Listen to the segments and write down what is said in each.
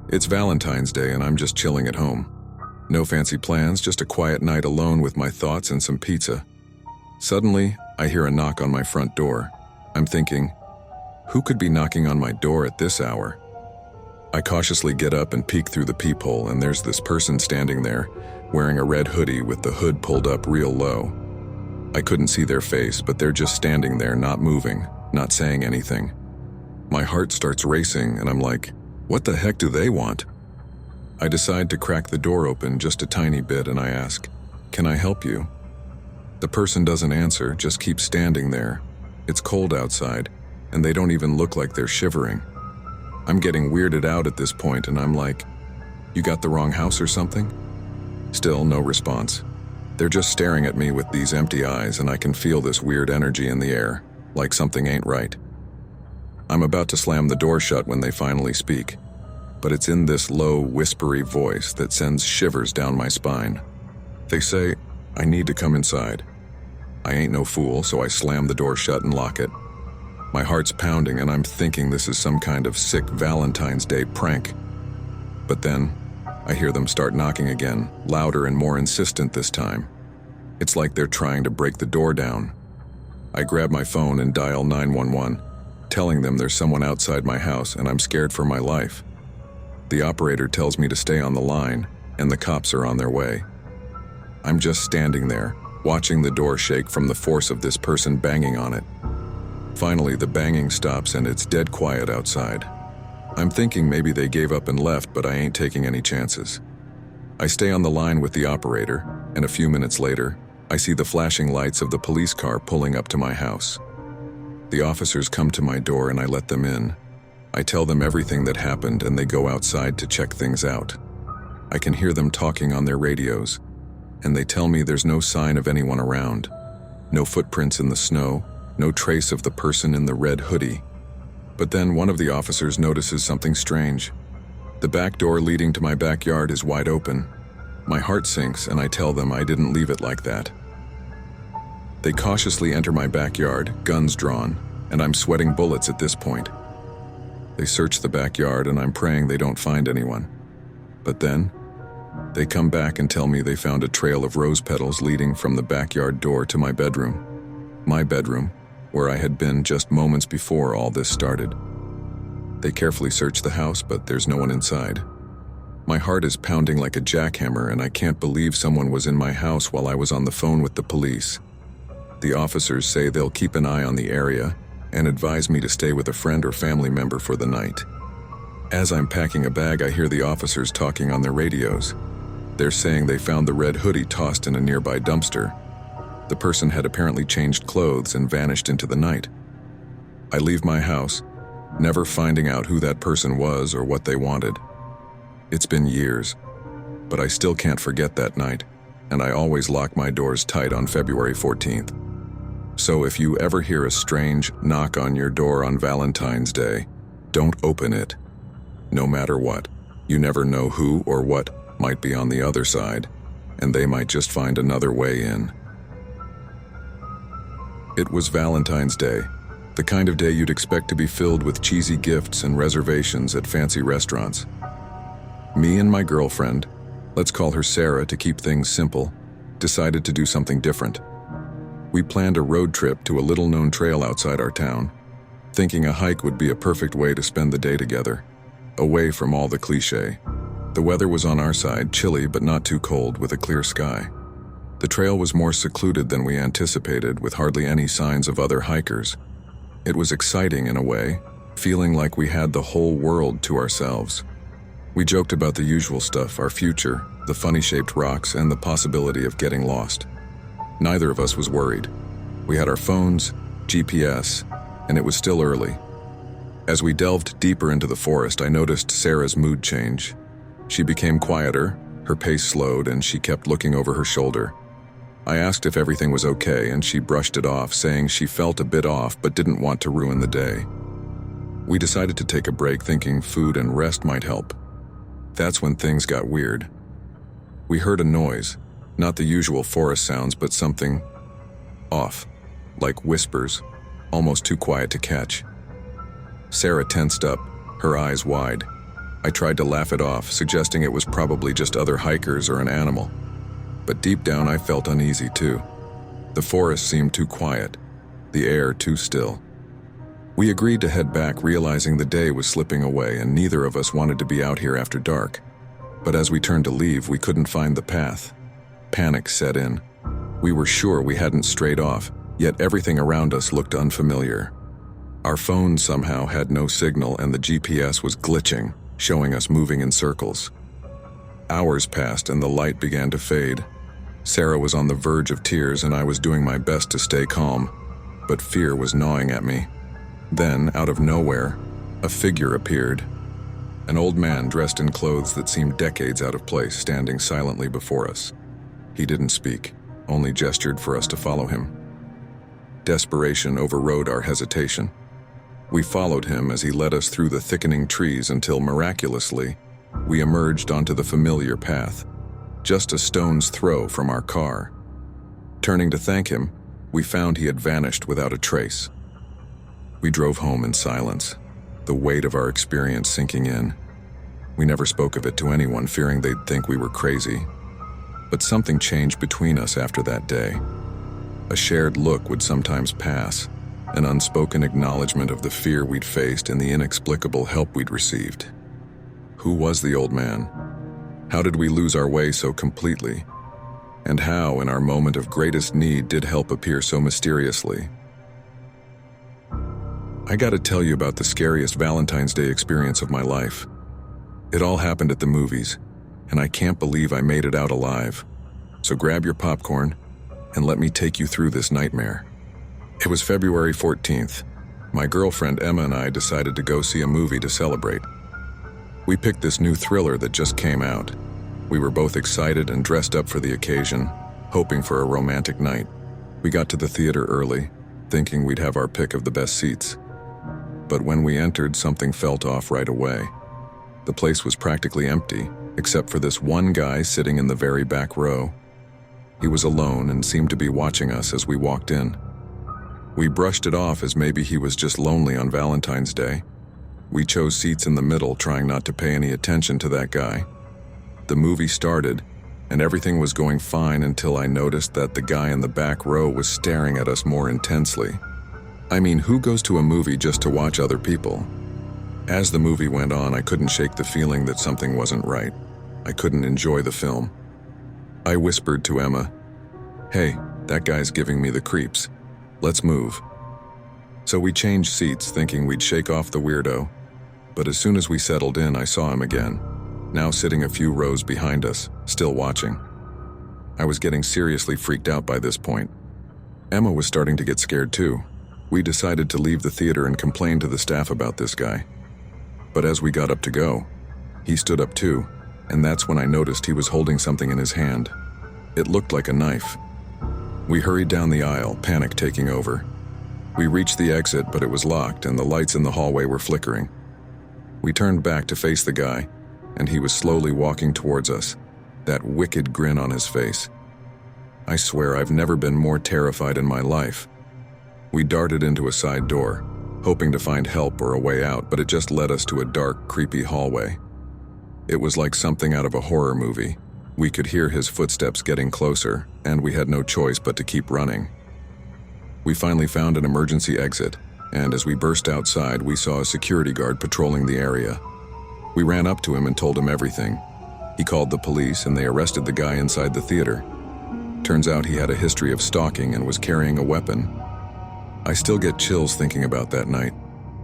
It's Valentine's Day and I'm just chilling at home. No fancy plans, just a quiet night alone with my thoughts and some pizza. Suddenly, I hear a knock on my front door. I'm thinking, who could be knocking on my door at this hour? I cautiously get up and peek through the peephole, and there's this person standing there, wearing a red hoodie with the hood pulled up real low. I couldn't see their face, but they're just standing there, not moving, not saying anything. My heart starts racing, and I'm like, what the heck do they want? I decide to crack the door open just a tiny bit, and I ask, can I help you? The person doesn't answer, just keeps standing there. It's cold outside, and they don't even look like they're shivering. I'm getting weirded out at this point, and I'm like, you got the wrong house or something? Still, no response. They're just staring at me with these empty eyes, and I can feel this weird energy in the air, like something ain't right. I'm about to slam the door shut when they finally speak, but it's in this low, whispery voice that sends shivers down my spine. They say, I need to come inside. I ain't no fool, so I slam the door shut and lock it. My heart's pounding, and I'm thinking this is some kind of sick Valentine's Day prank. But then, I hear them start knocking again, louder and more insistent this time. It's like they're trying to break the door down. I grab my phone and dial 911, telling them there's someone outside my house and I'm scared for my life. The operator tells me to stay on the line, and the cops are on their way. I'm just standing there, watching the door shake from the force of this person banging on it. Finally, the banging stops and it's dead quiet outside. I'm thinking maybe they gave up and left, but I ain't taking any chances. I stay on the line with the operator, and a few minutes later, I see the flashing lights of the police car pulling up to my house. The officers come to my door and I let them in. I tell them everything that happened and they go outside to check things out. I can hear them talking on their radios, and they tell me there's no sign of anyone around. No footprints in the snow, no trace of the person in the red hoodie. But then one of the officers notices something strange. The back door leading to my backyard is wide open. My heart sinks and I tell them I didn't leave it like that. They cautiously enter my backyard, guns drawn, and I'm sweating bullets at this point. They search the backyard and I'm praying they don't find anyone. But then, they come back and tell me they found a trail of rose petals leading from the backyard door to my bedroom. My bedroom, where I had been just moments before all this started. They carefully search the house, but there's no one inside. My heart is pounding like a jackhammer, and I can't believe someone was in my house while I was on the phone with the police. The officers say they'll keep an eye on the area and advise me to stay with a friend or family member for the night. As I'm packing a bag, I hear the officers talking on their radios. They're saying they found the red hoodie tossed in a nearby dumpster. The person had apparently changed clothes and vanished into the night. I leave my house, never finding out who that person was or what they wanted. It's been years, but I still can't forget that night, and I always lock my doors tight on February 14th. So if you ever hear a strange knock on your door on Valentine's Day, don't open it. No matter what, you never know who or what might be on the other side, and they might just find another way in. It was Valentine's Day, the kind of day you'd expect to be filled with cheesy gifts and reservations at fancy restaurants. Me and my girlfriend, let's call her Sarah to keep things simple, decided to do something different. We planned a road trip to a little-known trail outside our town, thinking a hike would be a perfect way to spend the day together, away from all the cliché. The weather was on our side, chilly but not too cold, with a clear sky. The trail was more secluded than we anticipated, with hardly any signs of other hikers. It was exciting in a way, feeling like we had the whole world to ourselves. We joked about the usual stuff, our future, the funny-shaped rocks, and the possibility of getting lost. Neither of us was worried. We had our phones, GPS, and it was still early. As we delved deeper into the forest, I noticed Sarah's mood change. She became quieter, her pace slowed, and she kept looking over her shoulder. I asked if everything was okay, and she brushed it off, saying she felt a bit off but didn't want to ruin the day. We decided to take a break, thinking food and rest might help. That's when things got weird. We heard a noise, not the usual forest sounds, but something off, like whispers, almost too quiet to catch. Sarah tensed up, her eyes wide. I tried to laugh it off, suggesting it was probably just other hikers or an animal. But deep down I felt uneasy too. The forest seemed too quiet, the air too still. We agreed to head back, realizing the day was slipping away and neither of us wanted to be out here after dark. But as we turned to leave, we couldn't find the path. Panic set in. We were sure we hadn't strayed off, yet everything around us looked unfamiliar. Our phone somehow had no signal and the GPS was glitching, showing us moving in circles. Hours passed and the light began to fade. Sarah was on the verge of tears and I was doing my best to stay calm, but fear was gnawing at me. Then, out of nowhere, a figure appeared. An old man dressed in clothes that seemed decades out of place, standing silently before us. He didn't speak, only gestured for us to follow him. Desperation overrode our hesitation. We followed him as he led us through the thickening trees until, miraculously, we emerged onto the familiar path, just a stone's throw from our car. Turning to thank him, we found he had vanished without a trace. We drove home in silence, the weight of our experience sinking in. We never spoke of it to anyone, fearing they'd think we were crazy. But something changed between us after that day. A shared look would sometimes pass, an unspoken acknowledgement of the fear we'd faced and the inexplicable help we'd received. Who was the old man? How did we lose our way so completely? And how, in our moment of greatest need, did help appear so mysteriously? I gotta tell you about the scariest Valentine's Day experience of my life. It all happened at the movies, and I can't believe I made it out alive. So grab your popcorn, and let me take you through this nightmare. It was February 14th. My girlfriend Emma and I decided to go see a movie to celebrate. We picked this new thriller that just came out. We were both excited and dressed up for the occasion, hoping for a romantic night. We got to the theater early, thinking we'd have our pick of the best seats. But when we entered, something felt off right away. The place was practically empty, except for this one guy sitting in the very back row. He was alone and seemed to be watching us as we walked in. We brushed it off as maybe he was just lonely on Valentine's Day. We chose seats in the middle, trying not to pay any attention to that guy. The movie started, and everything was going fine until I noticed that the guy in the back row was staring at us more intensely. I mean, who goes to a movie just to watch other people? As the movie went on, I couldn't shake the feeling that something wasn't right. I couldn't enjoy the film. I whispered to Emma, "Hey, that guy's giving me the creeps. Let's move." So we changed seats, thinking we'd shake off the weirdo. But as soon as we settled in, I saw him again, now sitting a few rows behind us, still watching. I was getting seriously freaked out by this point. Emma was starting to get scared too. We decided to leave the theater and complain to the staff about this guy. But as we got up to go, he stood up too, and that's when I noticed he was holding something in his hand. It looked like a knife. We hurried down the aisle, panic taking over. We reached the exit, but it was locked and the lights in the hallway were flickering. We turned back to face the guy, and he was slowly walking towards us, that wicked grin on his face. I swear I've never been more terrified in my life. We darted into a side door, hoping to find help or a way out, but it just led us to a dark, creepy hallway. It was like something out of a horror movie. We could hear his footsteps getting closer, and we had no choice but to keep running. We finally found an emergency exit, and as we burst outside, we saw a security guard patrolling the area. We ran up to him and told him everything. He called the police, and they arrested the guy inside the theater. Turns out he had a history of stalking and was carrying a weapon. I still get chills thinking about that night.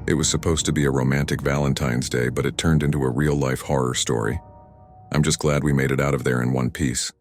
It was supposed to be a romantic Valentine's Day, but it turned into a real-life horror story. I'm just glad we made it out of there in one piece.